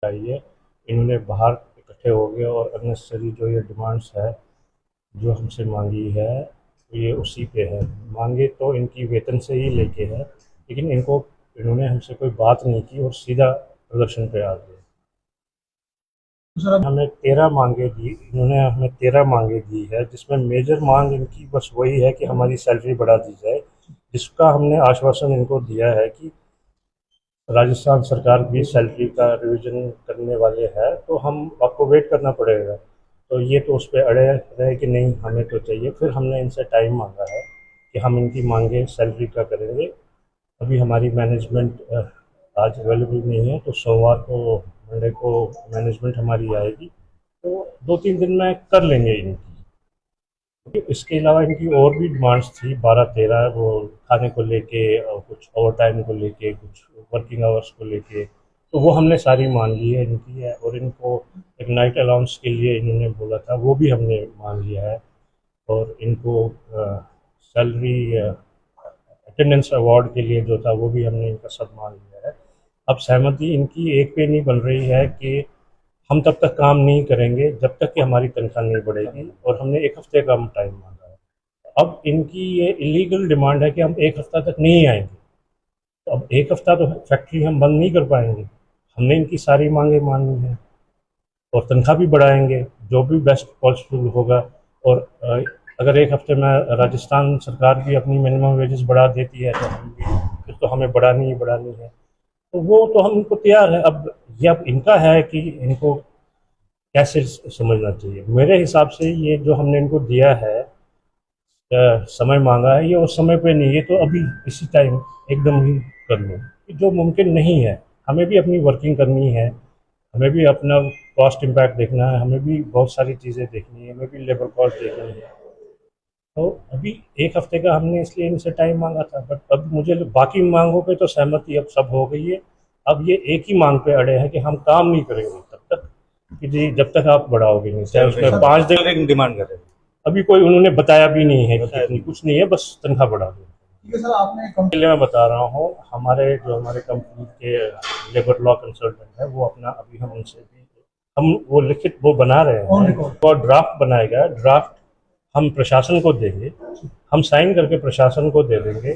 चाहिए। इन्होंने बाहर इकट्ठे हो गए और अननेसेसरी जो ये डिमांड्स है जो हमसे मांगी है ये उसी पे है। मांगे तो इनकी वेतन से ही लेके है, लेकिन इन्होंने हमसे कोई बात नहीं की और सीधा प्रदर्शन पे आ गए। हमें 13 मांगे दी, इन्होंने हमें 13 मांगे दी है, जिसमें मेजर मांग इनकी बस वही है कि हमारी सैलरी बढ़ा दी जाए, जिसका हमने आश्वासन इनको दिया है कि राजस्थान सरकार भी सैलरी का रिवीजन करने वाले हैं, तो हम आपको वेट करना पड़ेगा। तो ये तो उस पर अड़े रहे कि नहीं हमें तो चाहिए। फिर हमने इनसे टाइम मांगा है कि हम इनकी मांगे सैलरी का करेंगे। अभी हमारी मैनेजमेंट आज अवेलेबल नहीं है, तो सोमवार को मंडे को मैनेजमेंट हमारी आएगी, तो 2-3 दिन में कर लेंगे इनकी। इसके अलावा इनकी और भी डिमांड्स थी 12-13, वो खाने को लेके और कुछ ओवर टाइम को लेके, कुछ वर्किंग आवर्स को लेके, तो वो हमने सारी मान ली है इनकी है। और इनको एक नाइट अलाउंस के लिए इन्होंने बोला था, वो भी हमने मान लिया है। और इनको सैलरी अटेंडेंस अवार्ड के लिए जो था वो भी हमने इनका सब मान लिया है। अब सहमति इनकी एक पे नहीं बन रही है कि हम तब तक काम नहीं करेंगे जब तक कि हमारी तनख्वाह नहीं बढ़ेगी, और हमने 1 हफ्ते का हम टाइम मांगा है। अब इनकी ये इलीगल डिमांड है कि हम 1 हफ्ता तक नहीं आएंगे, तो अब 1 हफ्ता तो फैक्ट्री हम बंद नहीं कर पाएंगे। हमने इनकी सारी मांगे मानी है और तनख्वाह भी बढ़ाएंगे जो भी बेस्ट पॉसिबल होगा। और अगर 1 हफ्ते में राजस्थान सरकार भी अपनी मिनिमम वेजेस बढ़ा देती है तो हम भी फिर तो हमें बढ़ानी ही बढ़ानी है, तो वो तो हम इनको तैयार है। अब ये अब इनका है कि इनको कैसे समझना चाहिए। मेरे हिसाब से ये जो हमने इनको दिया है समय मांगा है, ये उस समय पे नहीं, ये तो अभी इसी टाइम एकदम ही कर लो, जो मुमकिन नहीं है। हमें भी अपनी वर्किंग करनी है, हमें भी अपना कॉस्ट इम्पैक्ट देखना है, हमें भी बहुत सारी चीज़ें देखनी है, हमें भी लेबर कॉस्ट देखनी है। तो अभी 1 हफ्ते का हमने इसलिए इनसे टाइम मांगा था, बट अब मुझे बाकी मांगों पे तो सहमति अब सब हो गई है। अब ये एक ही मांग पे अड़े हैं कि हम काम नहीं करेंगे तब तक कि जी जब तक आप बढ़ाओगे नहीं, चाहे उसमें 5 दिन डिमांड कर रहे हैं। अभी कोई उन्होंने बताया भी नहीं है कि कितनी, कुछ नहीं है, बस तनख्वाह बढ़ा दो। ठीक है सर, आपने पहले मैं बता रहा हूँ, हमारे कंपनी के लेबर लॉ कंसल्टेंट है, वो अपना अभी हम उनसे भी हम वो लिखित वो बना रहे हैं और ड्राफ्ट बनाएगा। ड्राफ्ट हम प्रशासन को देंगे, हम साइन करके प्रशासन को दे देंगे।